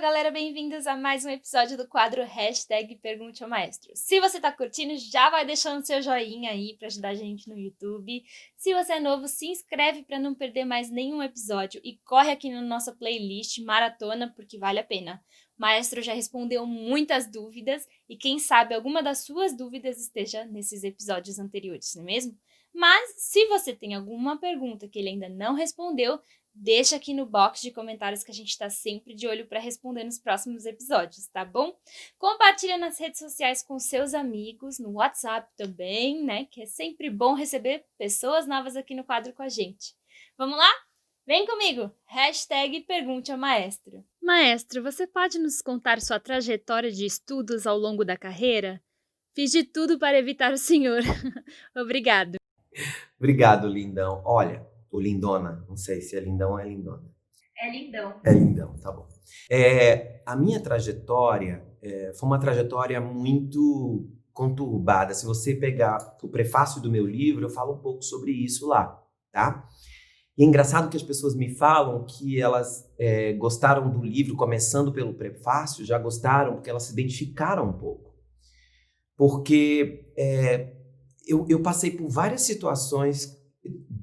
galera, bem-vindos a mais um episódio do quadro Hashtag Pergunte ao Maestro. Se você tá curtindo, já vai deixando seu joinha aí pra ajudar a gente no YouTube. Se você é novo, se inscreve pra não perder mais nenhum episódio e corre aqui na nossa playlist Maratona, porque vale a pena. O Maestro já respondeu muitas dúvidas e quem sabe alguma das suas dúvidas esteja nesses episódios anteriores, não é mesmo? Mas se você tem alguma pergunta que ele ainda não respondeu, deixa aqui no box de comentários que a gente está sempre de olho para responder nos próximos episódios, tá bom? Compartilha nas redes sociais com seus amigos, no WhatsApp também, né? Que é sempre bom receber pessoas novas aqui no quadro com a gente. Vamos lá? Vem comigo! Hashtag Pergunte ao Maestro. Maestro, você pode nos contar sua trajetória de estudos ao longo da carreira? Fiz de tudo para evitar o senhor. Obrigado. Obrigado, lindão. Olha, ou lindona, não sei se é lindão ou é lindona. É lindão. É lindão, tá bom. A minha trajetória foi uma trajetória muito conturbada. Se você pegar o prefácio do meu livro, eu falo um pouco sobre isso lá, tá? E é engraçado que as pessoas me falam que elas gostaram do livro, começando pelo prefácio, já gostaram porque elas se identificaram um pouco. Porque eu passei por várias situações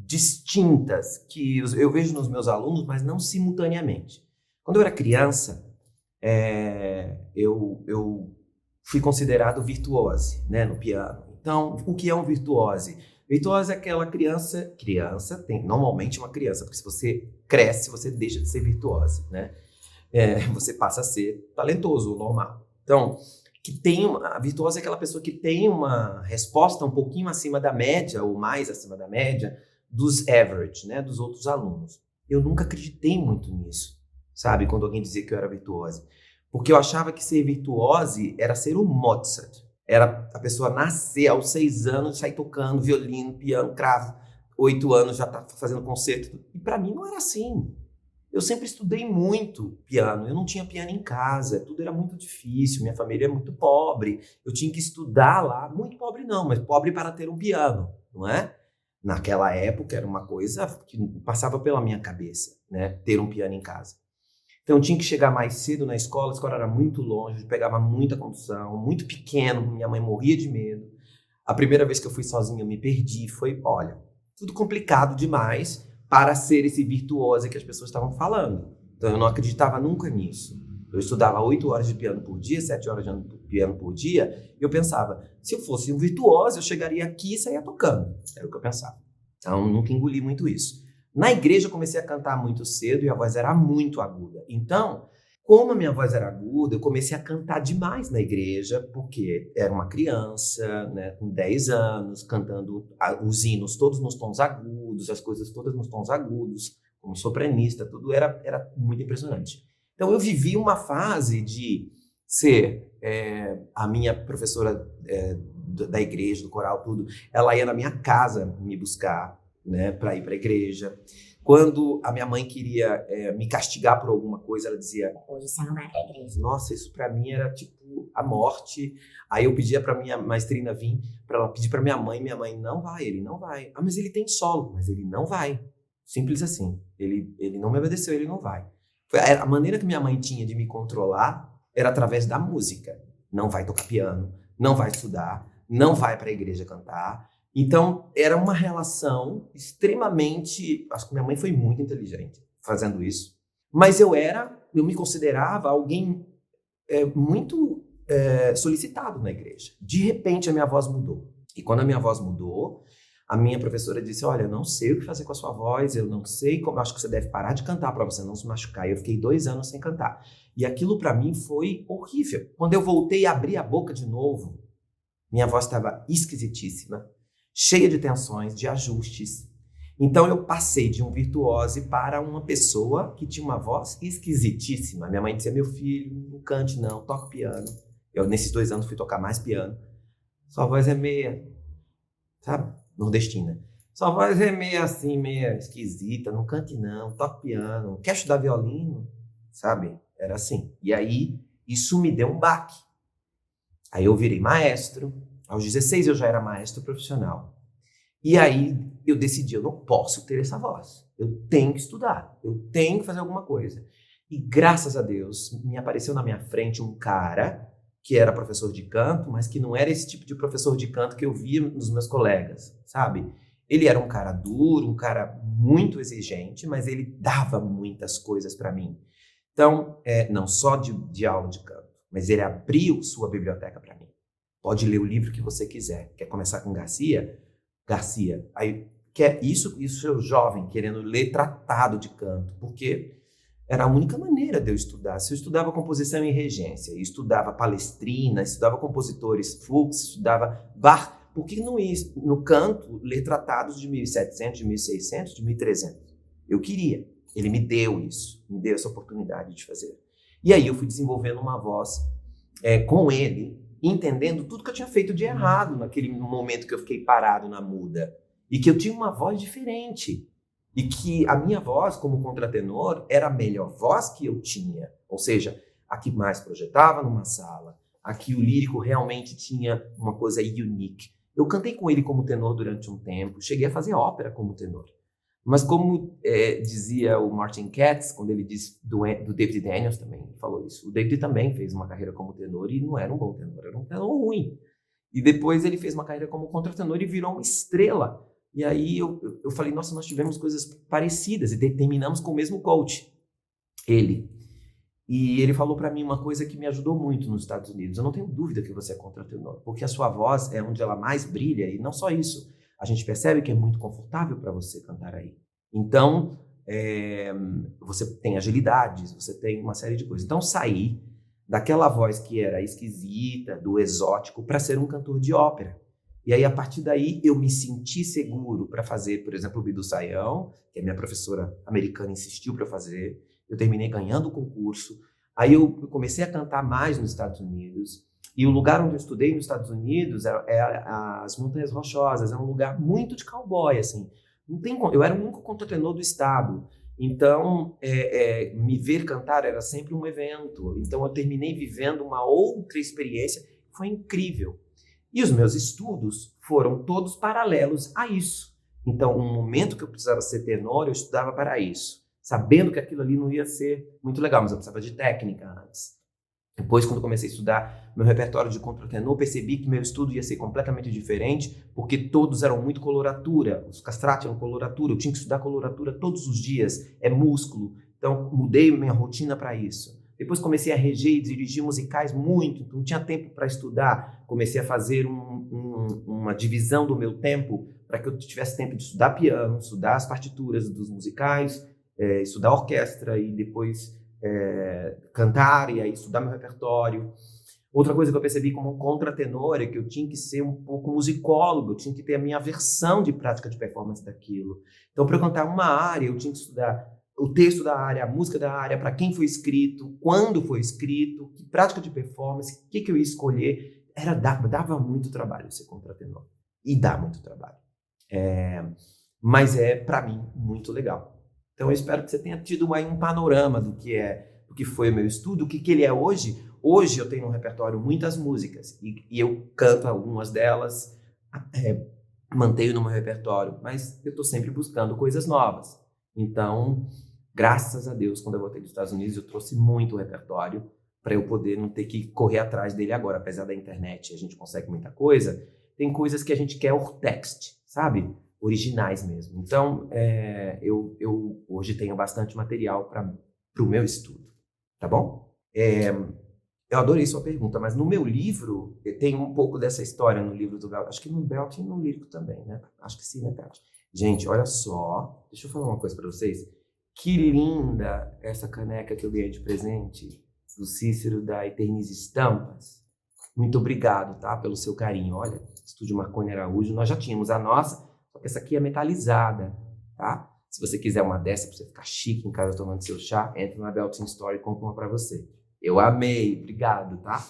distintas que eu vejo nos meus alunos, mas não simultaneamente. Quando eu era criança, eu fui considerado virtuose, né, no piano. Então, o que é um virtuose? Virtuose é aquela criança tem normalmente uma criança, porque se você cresce, você deixa de ser virtuose, né? Você passa a ser talentoso, normal. Então, a virtuosa é aquela pessoa que tem uma resposta um pouquinho acima da média, ou mais acima da média, dos average, né, dos outros alunos. Eu nunca acreditei muito nisso, sabe, quando alguém dizia que eu era virtuose. Porque eu achava que ser virtuose era ser um Mozart. Era a pessoa nascer aos 6 anos, sair tocando violino, piano, cravo, 8 anos já tá fazendo concerto. E para mim não era assim. Eu sempre estudei muito piano, eu não tinha piano em casa, tudo era muito difícil, minha família é muito pobre, eu tinha que estudar lá, muito pobre não, mas pobre para ter um piano, não é? Naquela época era uma coisa que passava pela minha cabeça, né, ter um piano em casa. Então eu tinha que chegar mais cedo na escola, a escola era muito longe, eu pegava muita condução, muito pequeno, minha mãe morria de medo. A primeira vez que eu fui sozinho eu me perdi, olha, tudo complicado demais para ser esse virtuoso que as pessoas estavam falando. Então eu não acreditava nunca nisso. Eu estudava 8 horas de piano por dia, 7 horas de piano por dia, e eu pensava, se eu fosse um virtuoso, eu chegaria aqui e saía tocando. Era o que eu pensava. Então eu nunca engoli muito isso. Na igreja eu comecei a cantar muito cedo e a voz era muito aguda. Então, como a minha voz era aguda, eu comecei a cantar demais na igreja, porque era uma criança, né, com 10 anos, cantando os hinos todos nos tons agudos, as coisas todas nos tons agudos, como sopranista, tudo era muito impressionante. Então eu vivi uma fase de ser a minha professora da igreja, do coral, tudo, ela ia na minha casa me buscar, né, para ir para a igreja. Quando a minha mãe queria me castigar por alguma coisa, ela dizia, hoje você não vai para a igreja. Nossa, isso para mim era tipo a morte. Aí eu pedia para minha maestrina vir, para ela pedir para minha mãe não vai, ele não vai. Ah, mas ele tem solo, mas ele não vai. Simples assim. Ele não me obedeceu, ele não vai. A maneira que minha mãe tinha de me controlar era através da música. Não vai tocar piano, não vai estudar, não vai para a igreja cantar. Então, era uma relação extremamente... Acho que minha mãe foi muito inteligente fazendo isso. Mas eu me considerava alguém muito solicitado na igreja. De repente, a minha voz mudou. E quando a minha voz mudou, a minha professora disse, olha, eu não sei o que fazer com a sua voz, eu não sei como, acho que você deve parar de cantar para você não se machucar. E eu fiquei 2 anos sem cantar. E aquilo para mim foi horrível. Quando eu voltei a abrir a boca de novo, minha voz estava esquisitíssima, cheia de tensões, de ajustes. Então eu passei de um virtuose para uma pessoa que tinha uma voz esquisitíssima. Minha mãe dizia, meu filho, não cante não, toca piano. Eu nesses 2 anos fui tocar mais piano. Sua voz é meia, sabe, nordestina. Sua voz é meia assim, meia esquisita, não cante não, toca piano. Quer estudar violino? Sabe, era assim. E aí isso me deu um baque. Aí eu virei maestro. Aos 16 eu já era maestro profissional. E aí eu decidi, eu não posso ter essa voz. Eu tenho que estudar, eu tenho que fazer alguma coisa. E graças a Deus, me apareceu na minha frente um cara que era professor de canto, mas que não era esse tipo de professor de canto que eu via nos meus colegas, sabe? Ele era um cara duro, um cara muito exigente, mas ele dava muitas coisas para mim. Então, não só de aula de canto, mas ele abriu sua biblioteca para mim. Pode ler o livro que você quiser. Quer começar com Garcia? Garcia. Aí, quer isso eu jovem querendo ler tratado de canto, porque era a única maneira de eu estudar. Se eu estudava composição e regência, eu estudava Palestrina, estudava compositores Fuchs, estudava Bach, por que não ia no canto ler tratados de 1700, de 1600, de 1300? Eu queria. Ele me deu isso, me deu essa oportunidade de fazer. E aí eu fui desenvolvendo uma voz com ele, entendendo tudo que eu tinha feito de errado naquele momento que eu fiquei parado na muda. E que eu tinha uma voz diferente. E que a minha voz, como contratenor, era a melhor voz que eu tinha. Ou seja, a que mais projetava numa sala. A que o lírico realmente tinha uma coisa unique. Eu cantei com ele como tenor durante um tempo. Cheguei a fazer ópera como tenor. Mas como dizia o Martin Katz, quando ele diz do David Daniels também falou isso. O David também fez uma carreira como tenor e não era um bom tenor, era um tenor ruim. E depois ele fez uma carreira como contratenor e virou uma estrela. E aí eu falei, nossa, nós tivemos coisas parecidas e terminamos com o mesmo coach, ele. E ele falou para mim uma coisa que me ajudou muito nos Estados Unidos. Eu não tenho dúvida que você é contratenor, porque a sua voz é onde ela mais brilha e não só isso. A gente percebe que é muito confortável para você cantar aí. Então, você tem agilidades, você tem uma série de coisas. Então, saí daquela voz que era esquisita, do exótico, para ser um cantor de ópera. E aí, a partir daí, eu me senti seguro para fazer, por exemplo, o Bidu Sayão, que a minha professora americana insistiu para eu fazer. Eu terminei ganhando o concurso. Aí eu comecei a cantar mais nos Estados Unidos. E o lugar onde eu estudei nos Estados Unidos é as Montanhas Rochosas. É um lugar muito de cowboy, assim. Não tem, eu era o único contratenor do estado. Então, me ver cantar era sempre um evento. Então, eu terminei vivendo uma outra experiência. Foi incrível. E os meus estudos foram todos paralelos a isso. Então, um momento que eu precisava ser tenor, eu estudava para isso, sabendo que aquilo ali não ia ser muito legal, mas eu precisava de técnica antes. Depois, quando comecei a estudar meu repertório de contratenor, percebi que meu estudo ia ser completamente diferente, porque todos eram muito coloratura. Os castrati eram coloratura, eu tinha que estudar coloratura todos os dias, é músculo. Então, mudei minha rotina para isso. Depois comecei a reger e dirigir musicais muito, então não tinha tempo para estudar. Comecei a fazer uma divisão do meu tempo para que eu tivesse tempo de estudar piano, estudar as partituras dos musicais, estudar orquestra e depois cantar e aí estudar meu repertório. Outra coisa que eu percebi como contratenor é que eu tinha que ser um pouco musicólogo, eu tinha que ter a minha versão de prática de performance daquilo. Então, para eu cantar uma área, eu tinha que estudar o texto da área, a música da área, para quem foi escrito, quando foi escrito, que prática de performance, o que eu ia escolher. Dava muito trabalho ser contratenor. E dá muito trabalho. Mas para mim, muito legal. Então, eu espero que você tenha tido aí um panorama do que foi o meu estudo, o que ele é hoje. Hoje eu tenho no repertório muitas músicas e eu canto algumas delas, mantenho no meu repertório, mas eu estou sempre buscando coisas novas. Então, graças a Deus, quando eu voltei dos Estados Unidos, eu trouxe muito repertório para eu poder não ter que correr atrás dele agora. Apesar da internet, a gente consegue muita coisa. Tem coisas que a gente quer urtext, sabe? Originais mesmo. Então, eu hoje tenho bastante material para o meu estudo, tá bom? Eu adorei sua pergunta, mas no meu livro, tem um pouco dessa história no livro do Bel. Acho que no Bel tem no lírico também, né? Acho que sim, né, Tati? Gente, olha só. Deixa eu falar uma coisa para vocês. Que linda essa caneca que eu ganhei de presente do Cícero da Eternize Estampas. Muito obrigado, tá? Pelo seu carinho. Olha, Estúdio Marconi Araújo. Nós já tínhamos a nossa, só que essa aqui é metalizada, tá? Se você quiser uma dessa para você ficar chique em casa tomando seu chá, entra na Belting Store e compra uma para você. Eu amei. Obrigado, tá?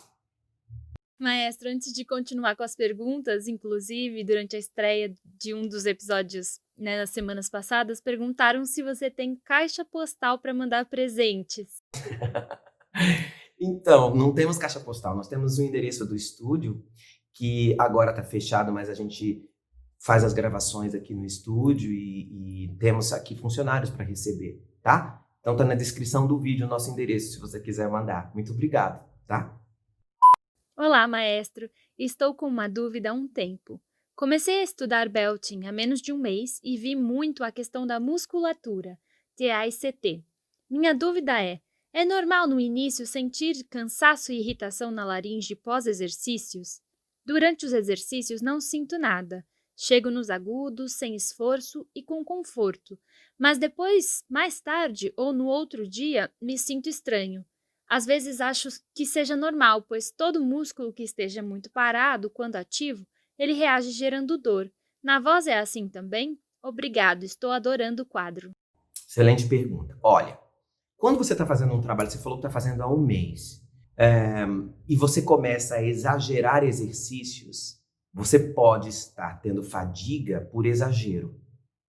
Maestro, antes de continuar com as perguntas, inclusive, durante a estreia de um dos episódios, né, nas semanas passadas, perguntaram se você tem caixa postal para mandar presentes. Então, não temos caixa postal, nós temos o endereço do estúdio, que agora está fechado, mas a gente faz as gravações aqui no estúdio e temos aqui funcionários para receber, tá? Então tá na descrição do vídeo o nosso endereço, se você quiser mandar. Muito obrigado, tá? Olá, maestro. Estou com uma dúvida há um tempo. Comecei a estudar belting há menos de um mês e vi muito a questão da musculatura, TAICT. Minha dúvida é normal no início sentir cansaço e irritação na laringe pós-exercícios? Durante os exercícios não sinto nada. Chego nos agudos, sem esforço e com conforto. Mas depois, mais tarde ou no outro dia, me sinto estranho. Às vezes acho que seja normal, pois todo músculo que esteja muito parado, quando ativo, ele reage gerando dor. Na voz é assim também? Obrigado, estou adorando o quadro. Excelente pergunta. Olha, quando você está fazendo um trabalho, você falou que está fazendo há um mês, e você começa a exagerar exercícios, você pode estar tendo fadiga por exagero.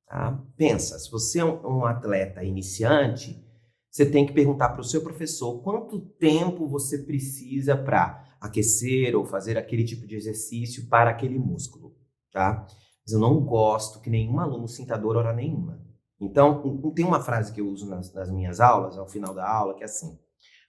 Tá? Pensa, se você é um atleta iniciante, você tem que perguntar para o seu professor quanto tempo você precisa para aquecer ou fazer aquele tipo de exercício para aquele músculo, tá? Mas eu não gosto que nenhum aluno sinta dor hora nenhuma. Então, tem uma frase que eu uso nas minhas aulas, ao final da aula, que é assim: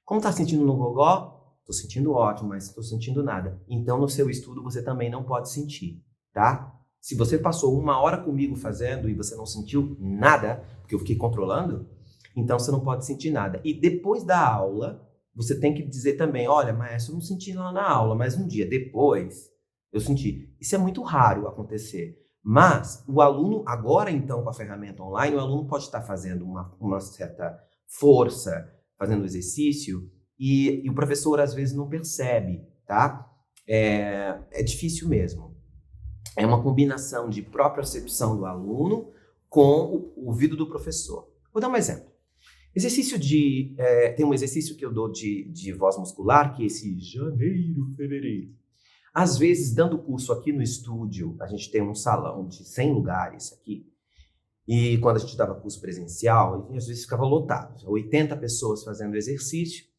como tá sentindo no gogó? Tô sentindo ótimo, mas não tô sentindo nada. Então, no seu estudo, você também não pode sentir, tá? Se você passou 1 hora comigo fazendo e você não sentiu nada, porque eu fiquei controlando, então você não pode sentir nada. E depois da aula, você tem que dizer também: olha, maestro, eu não senti lá na aula, mas um dia depois eu senti. Isso é muito raro acontecer. Mas o aluno, agora então com a ferramenta online, o aluno pode estar fazendo uma certa força, fazendo exercício, e o professor às vezes não percebe, tá? É difícil mesmo. É uma combinação de propriocepção do aluno com o ouvido do professor. Vou dar um exemplo. Tem um exercício que eu dou de voz muscular, que é esse janeiro, fevereiro. Às vezes, dando curso aqui no estúdio, a gente tem um salão de 100 lugares aqui, e quando a gente dava curso presencial, às vezes ficava lotado, 80 pessoas fazendo exercício,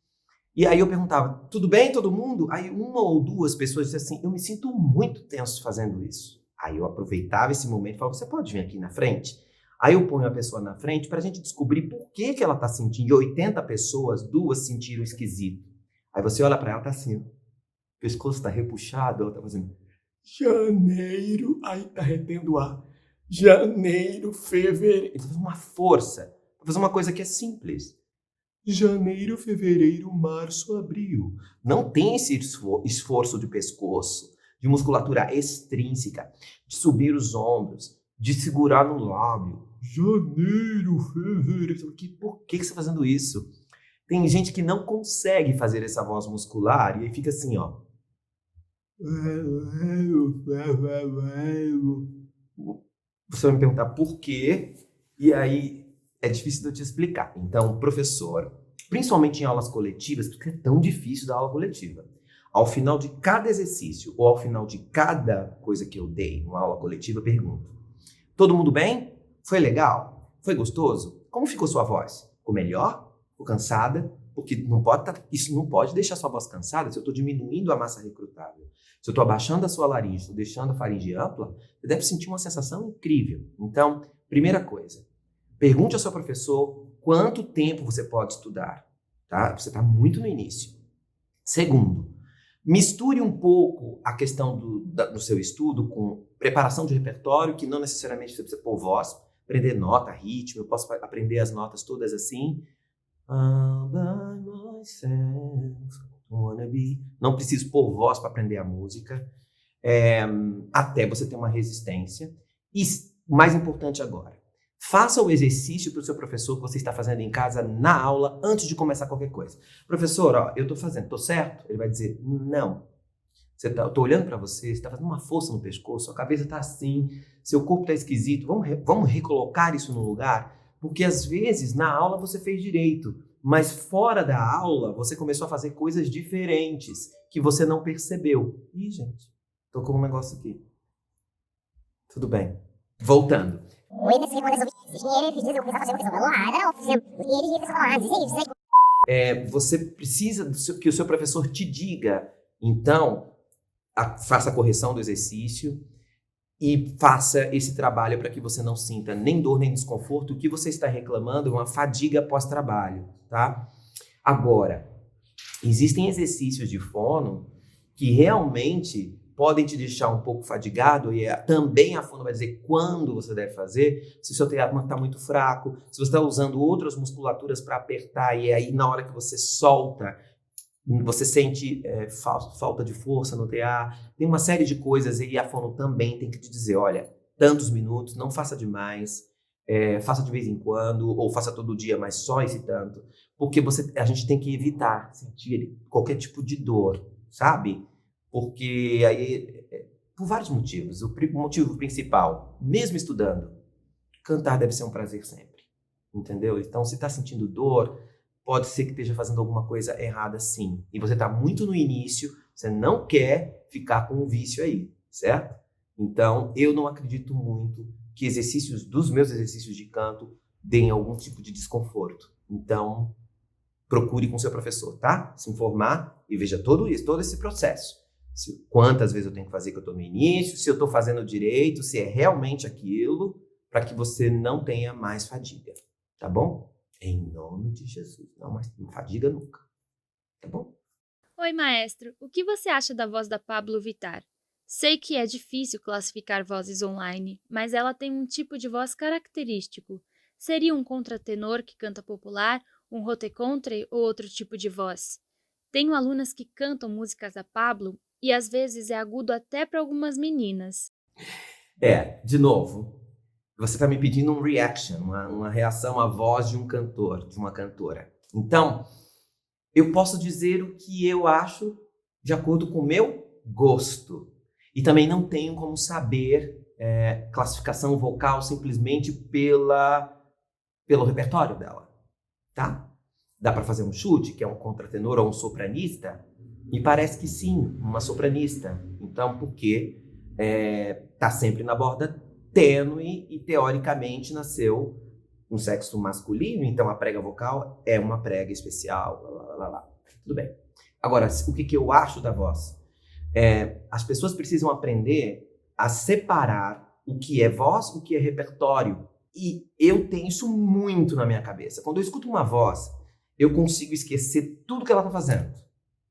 e aí eu perguntava: tudo bem, todo mundo? Aí uma ou duas pessoas diziam assim: eu me sinto muito tenso fazendo isso. Aí eu aproveitava esse momento e falava: você pode vir aqui na frente? Aí eu ponho a pessoa na frente para a gente descobrir por que ela está sentindo. E 80 pessoas, 2 sentiram esquisito. Aí você olha para ela, tá assim, o pescoço está repuxado, ela tá fazendo janeiro, aí tá retendo ar. Janeiro, fevereiro. Então, uma força para fazer uma coisa que é simples. Janeiro, fevereiro, março, abril. Não tem esse esforço de pescoço, de musculatura extrínseca, de subir os ombros, de segurar no lábio. Janeiro, fevereiro. Por que você está fazendo isso? Tem gente que não consegue fazer essa voz muscular e aí fica assim, ó. Você vai me perguntar por quê, e aí é difícil de eu te explicar. Então, professor, principalmente em aulas coletivas, porque é tão difícil dar aula coletiva, ao final de cada exercício ou ao final de cada coisa que eu dei numa aula coletiva, eu pergunto: todo mundo bem? Foi legal? Foi gostoso? Como ficou sua voz? Ficou melhor? Ficou cansada? Porque isso não pode deixar sua voz cansada se eu estou diminuindo a massa recrutável. Se eu estou abaixando a sua laringe, estou deixando a faringe ampla, você deve sentir uma sensação incrível. Então, primeira coisa, pergunte ao seu professor quanto tempo você pode estudar. Tá? Você está muito no início. Segundo, misture um pouco a questão do seu estudo com preparação de repertório, que não necessariamente você precisa pôr voz, aprender nota, ritmo. Eu posso aprender as notas todas assim. All by myself, wanna be. Não preciso pôr voz para aprender a música. Até você ter uma resistência. E mais importante agora, faça o exercício para o seu professor que você está fazendo em casa na aula antes de começar qualquer coisa. Professor, ó, eu estou fazendo, estou certo? Ele vai dizer: não. Eu estou olhando para você, você está fazendo uma força no pescoço, sua cabeça está assim, seu corpo está esquisito, vamos recolocar isso no lugar? Porque às vezes na aula você fez direito, mas fora da aula você começou a fazer coisas diferentes que você não percebeu. Ih, gente, tô com um negócio aqui. Tudo bem. Voltando. Você precisa que o seu professor te diga. Então, faça a correção do exercício e faça esse trabalho para que você não sinta nem dor nem desconforto. O que você está reclamando é uma fadiga pós-trabalho, tá? Agora, existem exercícios de fono que realmente podem te deixar um pouco fadigado, e também a fono vai dizer quando você deve fazer, se o seu diafragma está muito fraco, se você está usando outras musculaturas para apertar, e aí na hora que você solta, você sente falta de força no TA, tem uma série de coisas, e a fono também tem que te dizer, olha, tantos minutos, não faça demais, faça de vez em quando, ou faça todo dia, mas só esse tanto, porque a gente tem que evitar sentir qualquer tipo de dor, sabe? Porque aí, por vários motivos, o motivo principal, mesmo estudando, cantar deve ser um prazer sempre, entendeu? Então, se está sentindo dor, pode ser que esteja fazendo alguma coisa errada sim. E você está muito no início, você não quer ficar com um vício aí, certo? Então, eu não acredito muito que dos meus exercícios de canto deem algum tipo de desconforto. Então, procure com seu professor, tá? Se informar e veja todo esse processo. Quantas vezes eu tenho que fazer que eu estou no início, se eu estou fazendo direito, se é realmente aquilo, para que você não tenha mais fadiga, tá bom? Em nome de Jesus. Não, mas não fadiga nunca. Tá bom? Oi, maestro. O que você acha da voz da Pablo Vittar? Sei que é difícil classificar vozes online, mas ela tem um tipo de voz característico. Seria um contratenor que canta popular, um rotecontre ou outro tipo de voz? Tenho alunas que cantam músicas da Pablo e às vezes é agudo até para algumas meninas. De novo, você está me pedindo um reaction, uma reação à voz de um cantor, de uma cantora. Então, eu posso dizer o que eu acho de acordo com o meu gosto. E também não tenho como saber classificação vocal simplesmente pelo repertório dela, tá? Dá para fazer um chute, que é um contratenor ou um sopranista? Me parece que sim, uma sopranista. Então, porque tá sempre na borda tênue e, teoricamente, nasceu um sexo masculino, então a prega vocal é uma prega especial, lá. Tudo bem. Agora, o que eu acho da voz? As pessoas precisam aprender a separar o que é voz, o que é repertório. E eu tenho isso muito na minha cabeça. Quando eu escuto uma voz, eu consigo esquecer tudo que ela está fazendo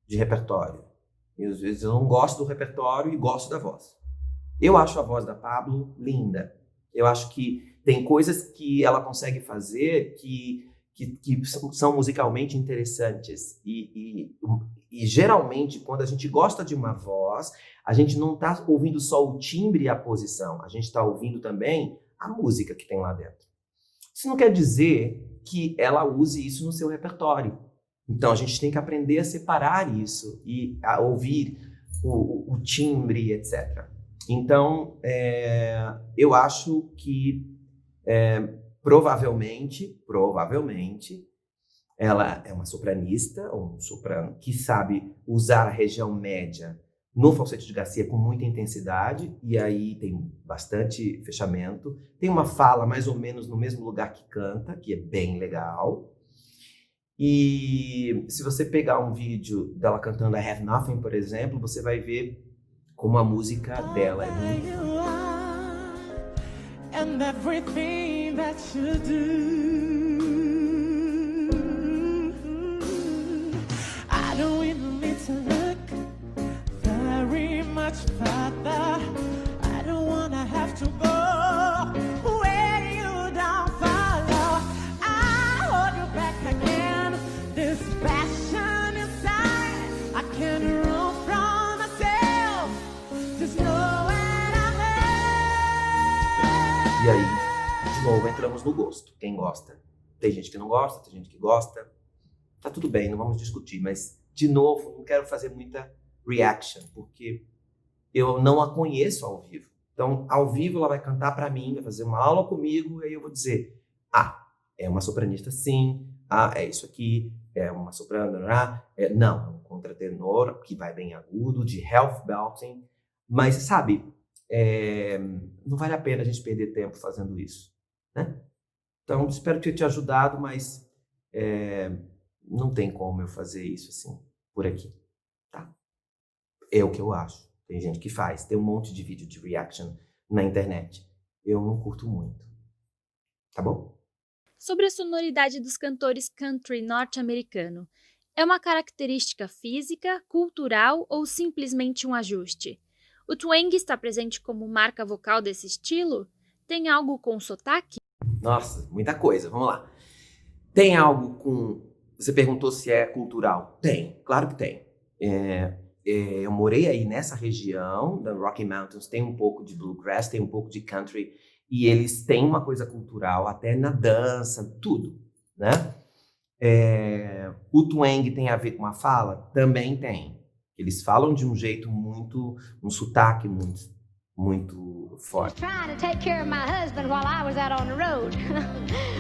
de repertório. E às vezes eu não gosto do repertório e gosto da voz. Eu acho a voz da Pablo linda. Eu acho que tem coisas que ela consegue fazer que são musicalmente interessantes. E geralmente, quando a gente gosta de uma voz, a gente não está ouvindo só o timbre e a posição. A gente está ouvindo também a música que tem lá dentro. Isso não quer dizer que ela use isso no seu repertório. Então, a gente tem que aprender a separar isso e a ouvir o timbre, etc. Então, eu acho que provavelmente, ela é uma sopranista, ou um soprano, que sabe usar a região média no falsete de Garcia com muita intensidade, e aí tem bastante fechamento. Tem uma fala mais ou menos no mesmo lugar que canta, que é bem legal. E se você pegar um vídeo dela cantando I Have Nothing, por exemplo, você vai ver como a música dela é muito... And everything that you do, I don't even need to look very much further. I don't wanna have to go where you don't follow. I hold you back again. This passion inside, I can't run from myself. Just know when I'm E aí, de novo, entramos no gosto. Quem gosta? Tem gente que não gosta, tem gente que gosta. Tá tudo bem, não vamos discutir. Mas, de novo, não quero fazer muita reaction, porque eu não a conheço ao vivo. Então, ao vivo, ela vai cantar para mim, vai fazer uma aula comigo, e aí eu vou dizer, é uma sopranista sim, é isso aqui, é uma soprano, não, é um contratenor que vai bem agudo, de health belting. Mas, sabe... não vale a pena a gente perder tempo fazendo isso, né? Então, espero ter te ajudado, mas não tem como eu fazer isso assim, por aqui, tá? É o que eu acho. Tem gente que faz. Tem um monte de vídeo de reaction na internet. Eu não curto muito. Tá bom? Sobre a sonoridade dos cantores country norte-americano, é uma característica física, cultural ou simplesmente um ajuste? O twang está presente como marca vocal desse estilo? Tem algo com sotaque? Nossa, muita coisa. Vamos lá. Tem algo com... Você perguntou se é cultural. Tem, claro que tem. Eu morei aí nessa região da Rocky Mountains, tem um pouco de bluegrass, tem um pouco de country, e eles têm uma coisa cultural, até na dança, tudo, né? O twang tem a ver com a fala? Também tem. Eles falam de um jeito muito, um sotaque muito forte. Trying to take care of my husband while I was out on the road.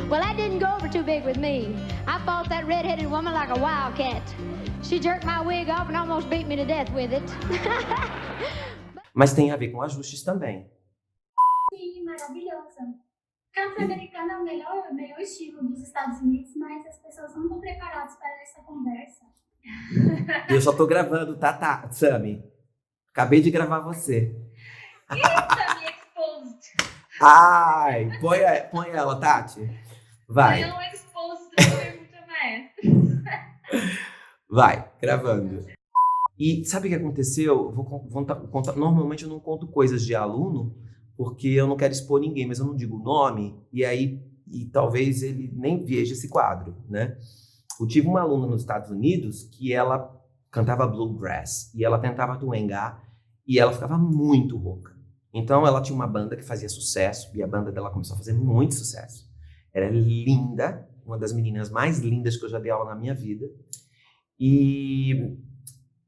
Well, that didn't go over too big with me. I fought that red-headed woman like a wildcat. She jerked my wig off and almost beat me to death with it. Mas tem a ver com ajustes também. Sim, maravilhosa. Country americano é o melhor estilo dos Estados Unidos, mas as pessoas não estão preparadas para essa conversa. Eu só tô gravando, tá, Sammy? Acabei de gravar você. Sammy exposed. Ai, põe ela, Tati. Vai. Não exposed da pergunta maestra. Vai, gravando. E sabe o que aconteceu? Eu vou contar. Normalmente eu não conto coisas de aluno, porque eu não quero expor ninguém, mas eu não digo o nome, e talvez ele nem veja esse quadro, né? Eu tive uma aluna nos Estados Unidos que ela cantava bluegrass, e ela tentava twangar, e ela ficava muito rouca. Então ela tinha uma banda que fazia sucesso, e a banda dela começou a fazer muito sucesso. Era linda, uma das meninas mais lindas que eu já dei aula na minha vida, e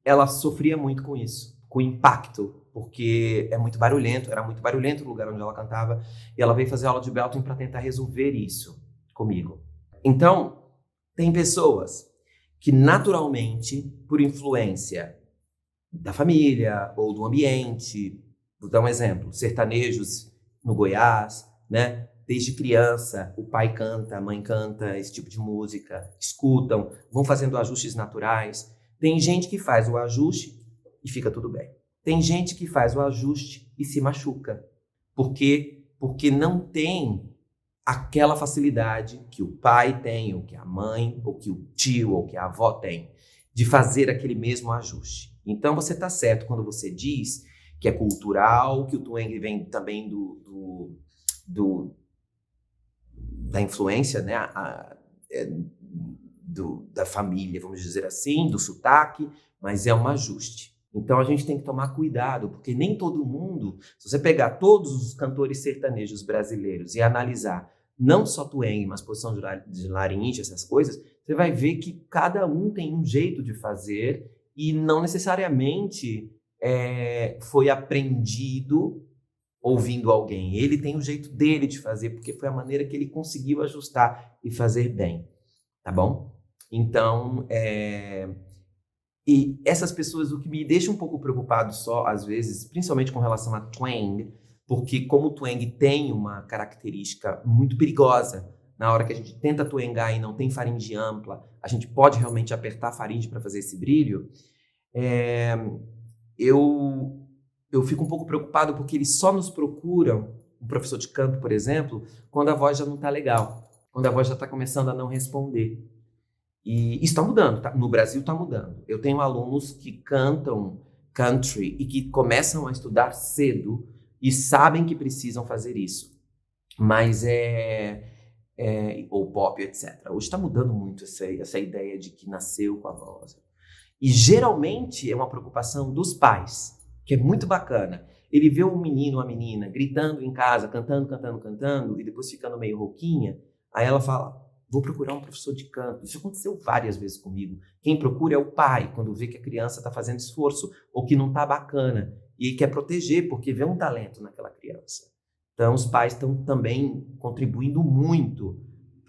ela sofria muito com isso, com o impacto, porque era muito barulhento o lugar onde ela cantava, e ela veio fazer aula de belting para tentar resolver isso comigo. Então, tem pessoas que naturalmente, por influência da família ou do ambiente, vou dar um exemplo, sertanejos no Goiás, né? Desde criança, o pai canta, a mãe canta esse tipo de música, escutam, vão fazendo ajustes naturais. Tem gente que faz o ajuste e fica tudo bem. Tem gente que faz o ajuste e se machuca. Porque não tem aquela facilidade que o pai tem, ou que a mãe, ou que o tio, ou que a avó tem, de fazer aquele mesmo ajuste. Então você está certo quando você diz que é cultural, que o twang vem também da influência, né, da família, vamos dizer assim, do sotaque, mas é um ajuste. Então a gente tem que tomar cuidado, porque nem todo mundo, se você pegar todos os cantores sertanejos brasileiros e analisar não só twang, mas posição de laringe, essas coisas, você vai ver que cada um tem um jeito de fazer e não necessariamente foi aprendido ouvindo alguém. Ele tem o jeito dele de fazer, porque foi a maneira que ele conseguiu ajustar e fazer bem, tá bom? Então, e essas pessoas, o que me deixa um pouco preocupado só, às vezes, principalmente com relação a twang, porque como o twang tem uma característica muito perigosa, na hora que a gente tenta twangar e não tem faringe ampla, a gente pode realmente apertar a faringe para fazer esse brilho, eu fico um pouco preocupado porque eles só nos procuram, um professor de canto, por exemplo, quando a voz já não está legal, quando a voz já está começando a não responder. E isso está mudando, tá? No Brasil está mudando. Eu tenho alunos que cantam country e que começam a estudar cedo e sabem que precisam fazer isso. Mas ou pop, etc. Hoje está mudando muito essa ideia de que nasceu com a voz. E geralmente é uma preocupação dos pais, que é muito bacana. Ele vê um menino ou uma menina gritando em casa, cantando, e depois ficando meio rouquinha, aí ela fala, vou procurar um professor de canto. Isso aconteceu várias vezes comigo. Quem procura é o pai, quando vê que a criança está fazendo esforço ou que não está bacana e quer proteger, porque vê um talento naquela criança. Então, os pais estão também contribuindo muito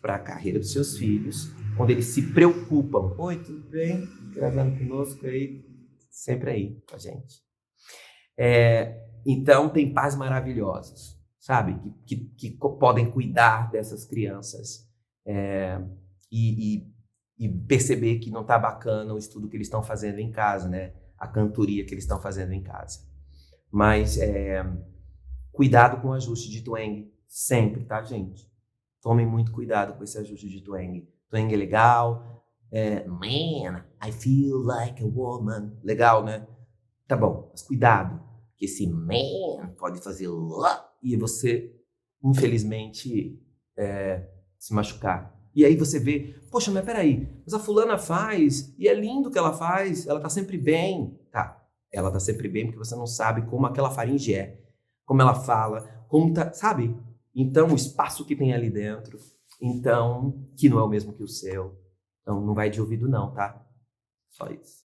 para a carreira dos seus filhos, quando eles se preocupam. Oi, tudo bem? Gravando conosco aí, sempre aí com a gente. Então, tem pais maravilhosos, sabe? Que podem cuidar dessas crianças. E perceber que não está bacana o estudo que eles estão fazendo em casa, né? A cantoria que eles estão fazendo em casa. Mas Cuidado com o ajuste de twang. Sempre, tá, gente? Tomem muito cuidado com esse ajuste de twang. Twang é legal. Man, I feel like a woman. Legal, né? Tá bom, mas cuidado. Que esse man pode fazer e você, infelizmente, se machucar. E aí você vê, poxa, mas peraí, mas a fulana faz, e é lindo o que ela faz, ela tá sempre bem. Tá, ela tá sempre bem porque você não sabe como aquela faringe é, como ela fala, como tá, sabe? Então, o espaço que tem ali dentro, então, que não é o mesmo que o seu. Então, não vai de ouvido não, tá? Só isso.